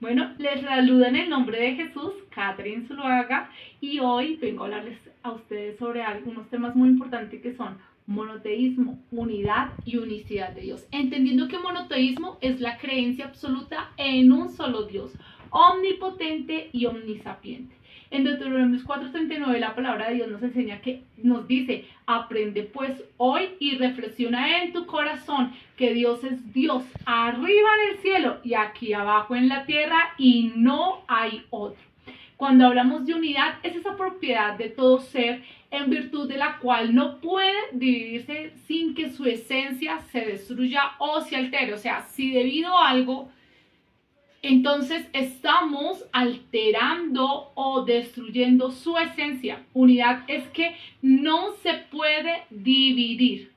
Bueno, les saluda en el nombre de Jesús, Catherine Zuluaga, y hoy vengo a hablarles a ustedes sobre algunos temas muy importantes que son monoteísmo, unidad y unicidad de Dios. Entendiendo que monoteísmo es la creencia absoluta en un solo Dios, omnipotente y omnisapiente. En Deuteronomio 4:39 la palabra de Dios nos dice, aprende pues hoy y reflexiona en tu corazón que Dios es Dios arriba en el cielo y aquí abajo en la tierra y no hay otro. Cuando hablamos de unidad, es esa propiedad de todo ser en virtud de la cual no puede dividirse sin que su esencia se destruya o se altere. O sea, si debido a algo entonces estamos alterando o destruyendo su esencia. Unidad es que no se puede dividir.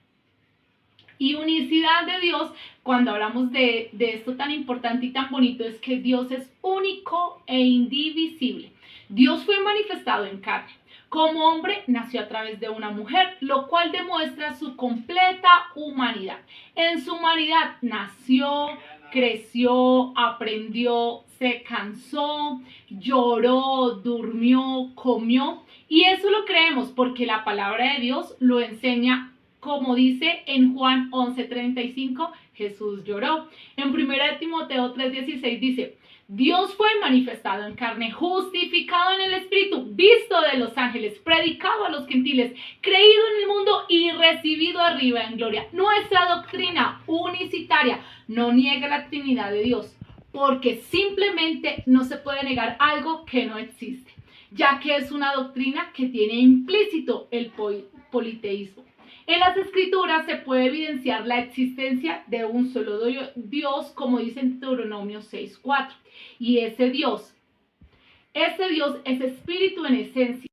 Y unicidad de Dios, cuando hablamos de esto tan importante y tan bonito, es que Dios es único e indivisible. Dios fue manifestado en carne. Como hombre nació a través de una mujer, lo cual demuestra su completa humanidad. En su humanidad nació, creció, aprendió, se cansó, lloró, durmió, comió. Y eso lo creemos porque la palabra de Dios lo enseña. Como dice en Juan 11:35, Jesús lloró. En 1 Timoteo 3:16 dice, Dios fue manifestado en carne, justificado en el Espíritu, visto de los ángeles, predicado a los gentiles, creído en el mundo y recibido arriba en gloria. Nuestra doctrina unicitaria no niega la Trinidad de Dios, porque simplemente no se puede negar algo que no existe, ya que es una doctrina que tiene implícito el politeísmo. En las Escrituras se puede evidenciar la existencia de un solo Dios, como dice en Deuteronomio 6:4. Y ese Dios es espíritu en esencia.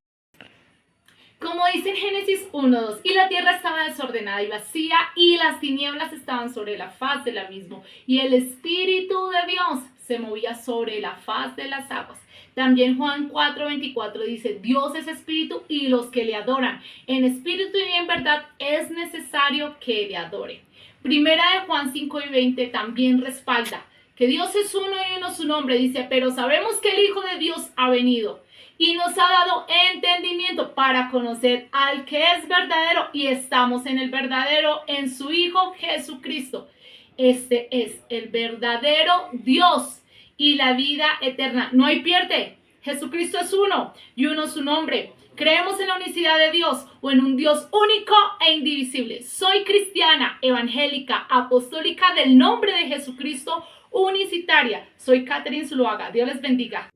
Como dice en Génesis 1:2, y la tierra estaba desordenada y vacía, y las tinieblas estaban sobre la faz del abismo, y el Espíritu de Dios se movía sobre la faz de las aguas. También Juan 4:24 dice, Dios es espíritu y los que le adoran en espíritu y en verdad es necesario que le adoren. Primera de Juan 5:20 también respalda que Dios es uno y uno su nombre. Dice, pero sabemos que el Hijo de Dios ha venido y nos ha dado entendimiento para conocer al que es verdadero y estamos en el verdadero, en su Hijo Jesucristo. Este es el verdadero Dios y la vida eterna. No hay pierde. Jesucristo es uno y uno su nombre. Creemos en la unicidad de Dios o en un Dios único e indivisible. Soy cristiana, evangélica, apostólica del nombre de Jesucristo, unicitaria. Soy Catherine Zuluaga. Dios les bendiga.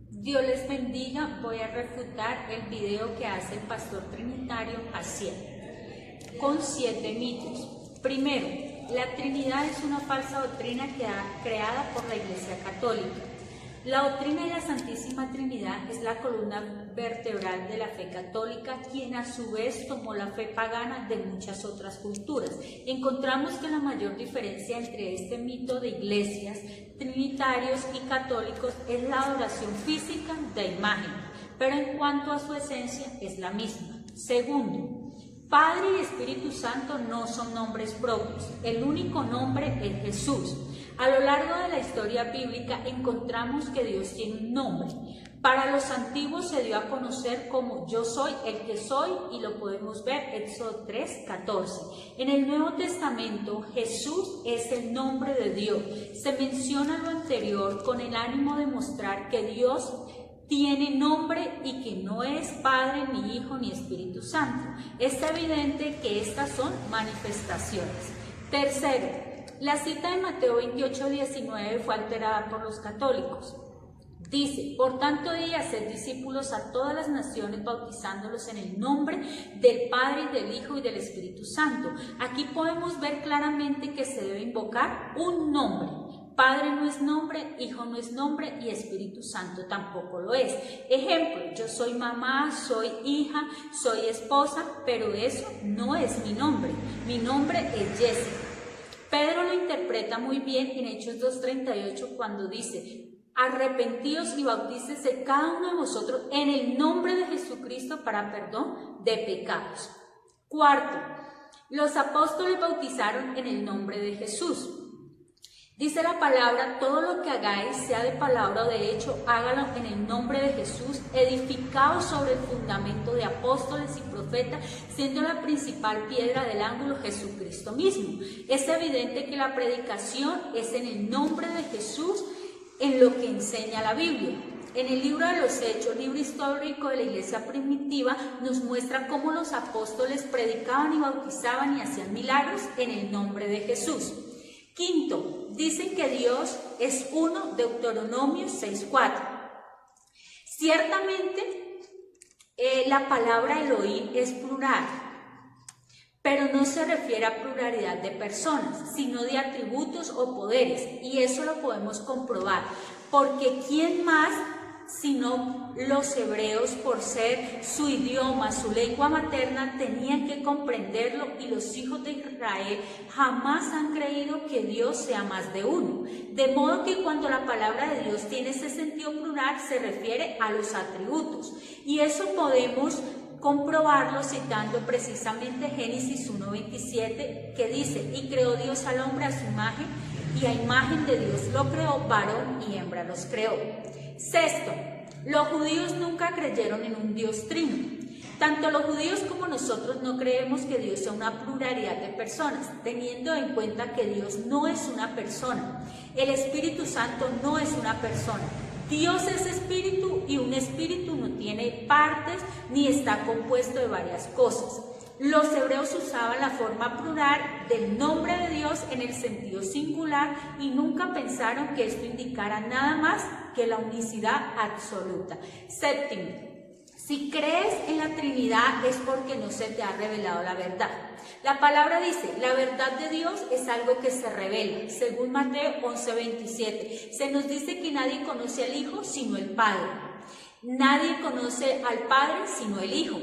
Dios les bendiga. Voy a refutar el video que hace el pastor trinitario Jaciel con 7 mitos. Primero, la Trinidad es una falsa doctrina creada por la Iglesia Católica. La doctrina de la Santísima Trinidad es la columna vertebral de la fe católica, quien a su vez tomó la fe pagana de muchas otras culturas. Encontramos que la mayor diferencia entre este mito de iglesias, trinitarios y católicos es la adoración física de imagen, pero en cuanto a su esencia es la misma. Segundo, Padre y Espíritu Santo no son nombres propios, el único nombre es Jesús. A lo largo de la historia bíblica encontramos que Dios tiene un nombre. Para los antiguos se dio a conocer como yo soy el que soy y lo podemos ver Éxodo 3:14. En el Nuevo Testamento Jesús es el nombre de Dios. Se menciona lo anterior con el ánimo de mostrar que Dios tiene nombre y que no es Padre, ni Hijo, ni Espíritu Santo. Es evidente que estas son manifestaciones. Tercero, la cita de Mateo 28:19 fue alterada por los católicos. Dice, por tanto, di haced discípulos a todas las naciones, bautizándolos en el nombre del Padre, y del Hijo y del Espíritu Santo. Aquí podemos ver claramente que se debe invocar un nombre. Padre no es nombre, Hijo no es nombre y Espíritu Santo tampoco lo es. Ejemplo, yo soy mamá, soy hija, soy esposa, pero eso no es mi nombre. Mi nombre es Jessica. Pedro lo interpreta muy bien en Hechos 2:38 cuando dice, arrepentíos y bautícese cada uno de vosotros en el nombre de Jesucristo para perdón de pecados. Cuarto, los apóstoles bautizaron en el nombre de Jesús. Dice la palabra: todo lo que hagáis, sea de palabra o de hecho, hágalo en el nombre de Jesús, edificado sobre el fundamento de apóstoles y profetas, siendo la principal piedra del ángulo Jesucristo mismo. Es evidente que la predicación es en el nombre de Jesús, en lo que enseña la Biblia. En el libro de los Hechos, libro histórico de la iglesia primitiva, nos muestra cómo los apóstoles predicaban y bautizaban y hacían milagros en el nombre de Jesús. Quinto, dicen que Dios es uno, Deuteronomio 6:4. Ciertamente, la palabra Elohim es plural, pero no se refiere a pluralidad de personas, sino de atributos o poderes, y eso lo podemos comprobar, porque ¿quién más sino los hebreos, por ser su idioma, su lengua materna, tenían que comprenderlo, y los hijos de Israel jamás han creído que Dios sea más de uno? De modo que cuando la palabra de Dios tiene ese sentido plural, se refiere a los atributos, y eso podemos comprobarlo citando precisamente Génesis 1:27, que dice: y creó Dios al hombre a su imagen, y a imagen de Dios lo creó, varón y hembra los creó. Sexto, los judíos nunca creyeron en un Dios trino. Tanto los judíos como nosotros no creemos que Dios sea una pluralidad de personas, teniendo en cuenta que Dios no es una persona. El Espíritu Santo no es una persona. Dios es espíritu, y un espíritu no tiene partes ni está compuesto de varias cosas. Los hebreos usaban la forma plural del nombre de Dios en el sentido singular, y nunca pensaron que esto indicara nada más que la unicidad absoluta. Séptimo, si crees en la Trinidad es porque no se te ha revelado la verdad. La palabra dice: la verdad de Dios es algo que se revela, según Mateo 11:27. Se nos dice que nadie conoce al Hijo sino el Padre. Nadie conoce al Padre sino el Hijo,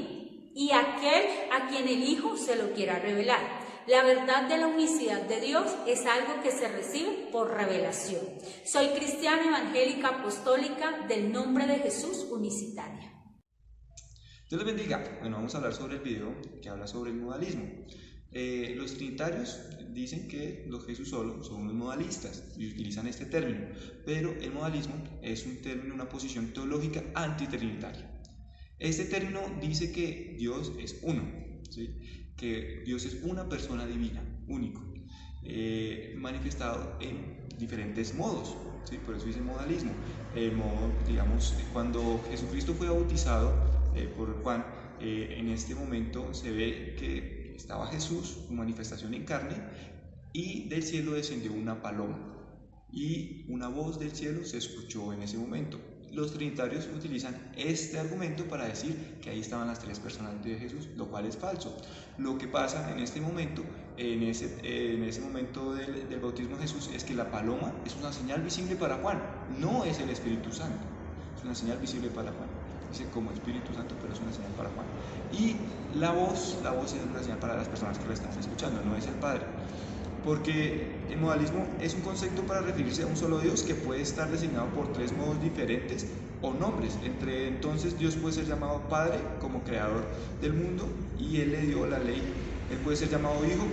y aquel a quien el Hijo se lo quiera revelar. La verdad de la unicidad de Dios es algo que se recibe por revelación. Soy cristiana evangélica apostólica del nombre de Jesús unicitaria. Dios les bendiga. Bueno, vamos a hablar sobre el video que habla sobre el modalismo. Los trinitarios dicen que los Jesús solos son unos modalistas y utilizan este término, pero el modalismo es un término, una posición teológica antitrinitaria. Este término dice que Dios es uno, ¿sí? Que Dios es una persona divina, único, manifestado en diferentes modos, ¿sí? Por eso dice modalismo. El modo, digamos, cuando Jesucristo fue bautizado por Juan, en este momento se ve que estaba Jesús, su manifestación en carne, y del cielo descendió una paloma, y una voz del cielo se escuchó en ese momento. Los trinitarios utilizan este argumento para decir que ahí estaban las tres personas de Jesús, lo cual es falso. Lo que pasa en este momento, en ese momento del bautismo de Jesús, es que la paloma es una señal visible para Juan, no es el Espíritu Santo, es una señal visible para Juan. Dice como Espíritu Santo, pero es una señal para Juan. Y la voz es una señal para las personas que lo están escuchando, no es el Padre. Porque el modalismo es un concepto para referirse a un solo Dios que puede estar designado por tres modos diferentes o nombres. Entonces Dios puede ser llamado Padre como creador del mundo, y Él le dio la ley. Él puede ser llamado Hijo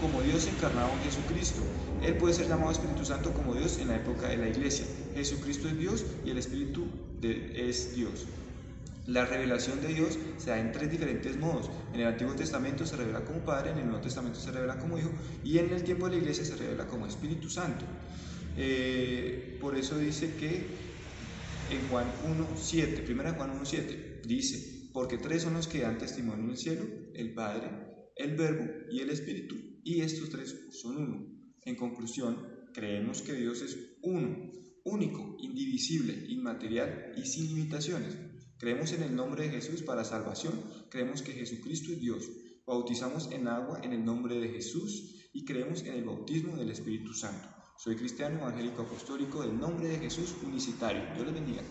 como Dios encarnado en Jesucristo. Él puede ser llamado Espíritu Santo como Dios en la época de la iglesia. Jesucristo es Dios y el Espíritu es Dios. La revelación de Dios se da en tres diferentes modos. En el Antiguo Testamento se revela como Padre, en el Nuevo Testamento se revela como Hijo, y en el tiempo de la Iglesia se revela como Espíritu Santo. Por eso dice que en Juan 1:7, 1 Juan 1:7, dice: porque tres son los que dan testimonio en el cielo, el Padre, el Verbo y el Espíritu, y estos tres son uno. En conclusión, creemos que Dios es uno, único, indivisible, inmaterial y sin limitaciones. Creemos en el nombre de Jesús para salvación, creemos que Jesucristo es Dios, bautizamos en agua en el nombre de Jesús y creemos en el bautismo del Espíritu Santo. Soy cristiano evangélico apostólico del nombre de Jesús unicitario. Dios les bendiga.